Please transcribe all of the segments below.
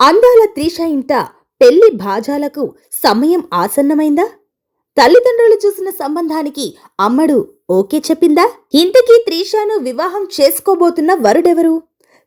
అందాల త్రిష ఇంట పెళ్లి భాజాలకు సమయం ఆసన్నమైందా? తల్లిదండ్రులు చూసిన సంబంధానికి అమ్మడు ఓకే చెప్పిందా? ఇంతకీ త్రిషను వివాహం చేసుకోబోతున్న వరుడెవరు?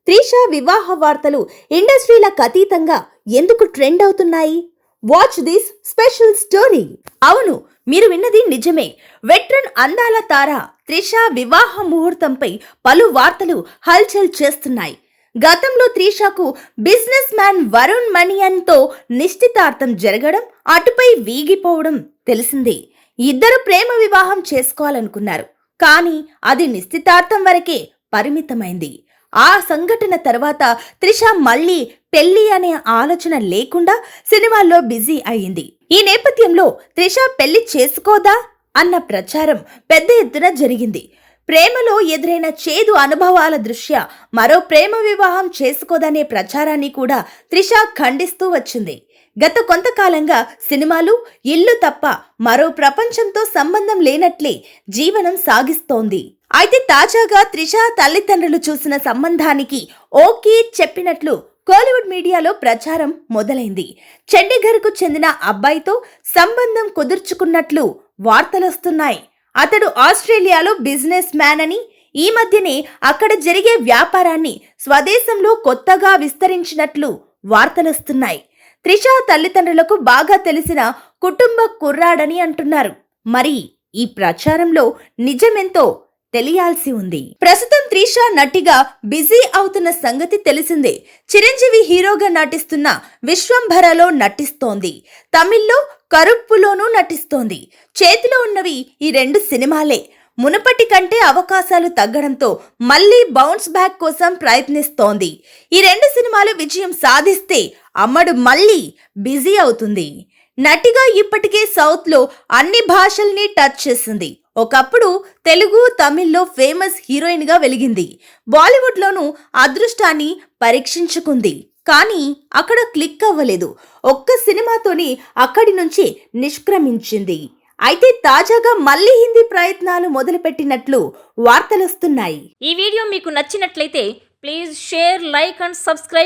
త్రిష వివాహ వార్తలు ఇండస్ట్రీలకు అతీతంగా ఎందుకు ట్రెండ్ అవుతున్నాయి? Watch this special story. అవును, మీరు విన్నది నిజమే. వెట్రన్ అందాల తార త్రిష వివాహ ముహూర్తంపై పలు వార్తలు హల్చల్ చేస్తున్నాయి. గతంలో త్రిషకు బిజినెస్ మ్యాన్ వరుణ్ మణియన్తో నిశ్చితార్థం జరగడం, అటుపై వీగిపోవడం తెలిసిందే. ఇద్దరు ప్రేమ వివాహం చేసుకోవాలనుకున్నారు, కానీ అది నిశ్చితార్థం వరకే పరిమితమైంది. ఆ సంఘటన తర్వాత త్రిష మళ్ళీ పెళ్లి అనే ఆలోచన లేకుండా సినిమాల్లో బిజీ అయింది. ఈ నేపథ్యంలో త్రిష పెళ్లి చేసుకోదా అన్న ప్రచారం పెద్ద ఎత్తున జరిగింది. ప్రేమలో ఎదురైన చేదు అనుభవాల దృష్ట్యా మరో ప్రేమ వివాహం చేసుకోదనే ప్రచారాన్ని కూడా త్రిష ఖండిస్తూ వచ్చింది. గత కొంతకాలంగా సినిమాలు, ఇల్లు తప్ప మరో ప్రపంచంతో సంబంధం లేనట్లే జీవనం సాగిస్తోంది. అయితే తాజాగా త్రిష తల్లిదండ్రులు చూసిన సంబంధానికి ఓకే చెప్పినట్లు కోలీవుడ్ మీడియాలో ప్రచారం మొదలైంది. చండీగఢ్కు చెందిన అబ్బాయితో సంబంధం కుదుర్చుకున్నట్లు వార్తలొస్తున్నాయి. అతడు ఆస్ట్రేలియాలో బిజినెస్ మ్యాన్ అని, ఈ మధ్యనే అక్కడ జరిగే వ్యాపారాన్ని స్వదేశంలో కొత్తగా విస్తరించినట్లు వార్తలొస్తున్నాయి. త్రిష తల్లిదండ్రులకు బాగా తెలిసిన కుటుంబ కుర్రాడని అంటున్నారు. మరి ఈ ప్రచారంలో నిజమెంతో తెలియాల్సి ఉంది. ప్రస్తుతం త్రిష నటిగా బిజీ అవుతున్న సంగతి తెలిసిందే. చిరంజీవి హీరోగా నటిస్తున్న విశ్వంభరలో నటిస్తోంది. తమిళ్లో కరుప్పులోనూ నటిస్తోంది. చేతిలో ఉన్నవి ఈ 2 సినిమాలే. మునుపటి కంటే అవకాశాలు తగ్గడంతో మళ్లీ బౌన్స్ బ్యాక్ కోసం ప్రయత్నిస్తోంది. ఈ 2 సినిమాలు విజయం సాధిస్తే అమ్మడు మళ్లీ బిజీ అవుతుంది. నటిగా ఇప్పటికే సౌత్ లో అన్ని భాషల్ని టచ్ చేసింది. ఒకప్పుడు తెలుగు, తమిళ్లో ఫేమస్ హీరోయిన్ గా వెలిగింది. బాలీవుడ్ లోనూ అదృష్టాన్ని పరీక్షించుకుంది, కానీ అక్కడ క్లిక్ అవ్వలేదు. ఒక్క సినిమాతోనే అక్కడి నుంచి నిష్క్రమించింది. అయితే తాజాగా మళ్ళీ హిందీ ప్రయత్నాలు మొదలుపెట్టినట్లు వార్తలొస్తున్నాయి. ఈ వీడియో మీకు నచ్చినట్లయితే please share, like and subscribe.